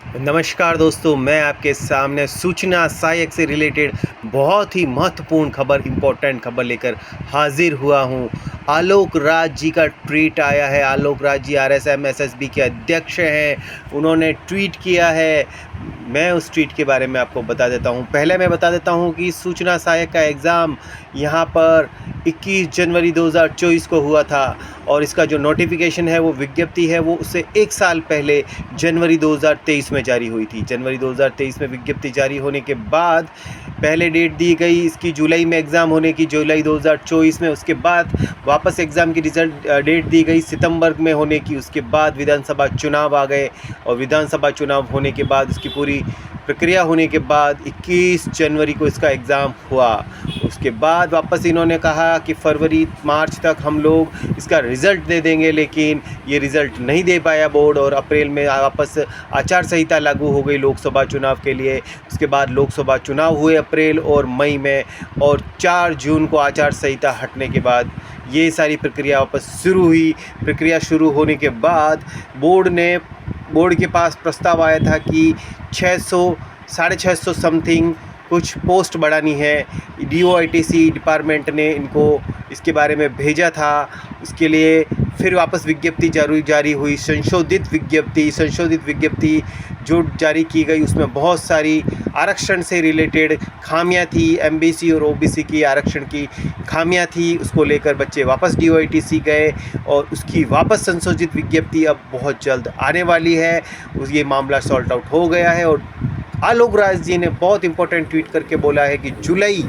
नमस्कार दोस्तों, मैं आपके सामने सूचना सहायक से रिलेटेड बहुत ही महत्वपूर्ण खबर, इम्पोर्टेंट खबर लेकर हाजिर हुआ हूं। आलोक राज जी का ट्वीट आया है। आलोक राज जी आरएसएम एसएसबी के अध्यक्ष हैं। उन्होंने ट्वीट किया है। मैं उस ट्वीट के बारे में आपको बता देता हूं। पहले मैं बता देता हूं कि सूचना सहायक का एग्ज़ाम यहाँ पर 21 जनवरी 2024 को हुआ था और इसका जो नोटिफिकेशन है, वो विज्ञप्ति है, वो उससे 1 साल पहले जनवरी 2023 में जारी हुई थी। जनवरी 2023 में विज्ञप्ति जारी होने के बाद पहले डेट दी गई इसकी जुलाई में एग्ज़ाम होने की, जुलाई 2024 में। उसके बाद वापस एग्ज़ाम की रिज़ल्ट डेट दी गई सितंबर में होने की। उसके बाद विधानसभा चुनाव आ गए और विधानसभा चुनाव होने के बाद इसकी पूरी प्रक्रिया होने के बाद 21 जनवरी को इसका एग्ज़ाम हुआ। उसके बाद वापस इन्होंने कहा कि फरवरी मार्च तक हम लोग इसका रिज़ल्ट दे देंगे, लेकिन ये रिज़ल्ट नहीं दे पाया बोर्ड और अप्रैल में वापस आचार संहिता लागू हो गई लोकसभा चुनाव के लिए। उसके बाद लोकसभा चुनाव हुए अप्रैल और मई में, और 4 जून को आचार संहिता हटने के बाद ये सारी प्रक्रिया वापस शुरू हुई। प्रक्रिया शुरू होने के बाद बोर्ड के पास प्रस्ताव आया था कि 600-650 समथिंग कुछ पोस्ट बढ़ानी है। DOITC डिपार्टमेंट ने इनको इसके बारे में भेजा था। उसके लिए फिर वापस विज्ञप्ति जारी हुई, संशोधित विज्ञप्ति जो जारी की गई, उसमें बहुत सारी आरक्षण से रिलेटेड खामियां थी। MBC और OBC की आरक्षण की खामियां थी। उसको लेकर बच्चे वापस DOITC गए और उसकी वापस संशोधित विज्ञप्ति अब बहुत जल्द आने वाली है। ये मामला सॉल्ट आउट हो गया है और आलोक राज जी ने बहुत इंपॉर्टेंट ट्वीट करके बोला है कि जुलाई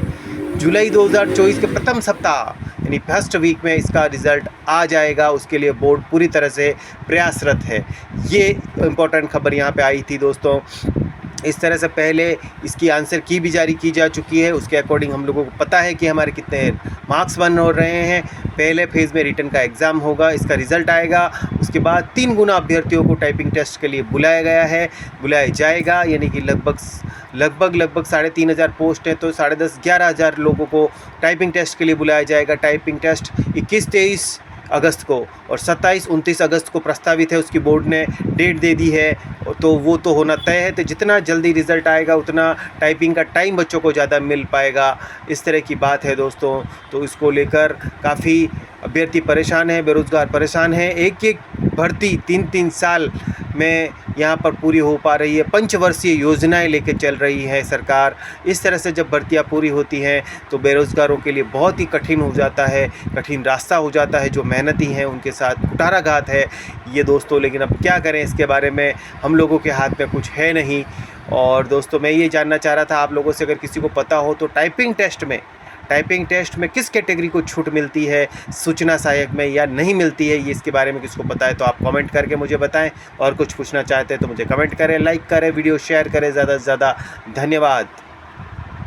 2024 के प्रथम सप्ताह यानी फर्स्ट वीक में इसका रिज़ल्ट आ जाएगा। उसके लिए बोर्ड पूरी तरह से प्रयासरत है। ये इम्पोर्टेंट खबर यहाँ पे आई थी दोस्तों। इस तरह से पहले इसकी आंसर की भी जारी की जा चुकी है। उसके अकॉर्डिंग हम लोगों को पता है कि हमारे कितने मार्क्स बन हो रहे हैं। पहले फेज़ में रिटन का एग्ज़ाम होगा, इसका रिज़ल्ट आएगा। उसके बाद 3 गुना अभ्यर्थियों को टाइपिंग टेस्ट के लिए बुलाया जाएगा, यानी कि लगभग 3,500 पोस्ट हैं, तो 10,500-11,000 लोगों को टाइपिंग टेस्ट के लिए बुलाया जाएगा। टाइपिंग टेस्ट 21-23 अगस्त को और 27-29 अगस्त को प्रस्तावित है। उसकी बोर्ड ने डेट दे दी है, तो वो तो होना तय है। तो जितना जल्दी रिज़ल्ट आएगा उतना टाइपिंग का टाइम बच्चों को ज़्यादा मिल पाएगा। इस तरह की बात है दोस्तों। तो इसको लेकर काफ़ी अभ्यर्थी परेशान हैं, बेरोज़गार परेशान हैं। एक भर्ती 3-3 साल में यहाँ पर पूरी हो पा रही है। पंचवर्षीय योजनाएं लेके चल रही है सरकार। इस तरह से जब भर्तियाँ पूरी होती हैं तो बेरोज़गारों के लिए बहुत ही कठिन हो जाता है, कठिन रास्ता हो जाता है। जो मेहनती हैं उनके साथ कुठाराघात है ये दोस्तों। लेकिन अब क्या करें, इसके बारे में हम लोगों के हाथ में कुछ है नहीं। और दोस्तों, मैं ये जानना चाह रहा था आप लोगों से, अगर किसी को पता हो तो टाइपिंग टेस्ट में किस कैटेगरी को छूट मिलती है सूचना सहायक में या नहीं मिलती है, ये इसके बारे में किसको पता है तो आप कमेंट करके मुझे बताएं। और कुछ पूछना चाहते हैं तो मुझे कमेंट करें, लाइक करें, वीडियो शेयर करें ज़्यादा से ज़्यादा। धन्यवाद।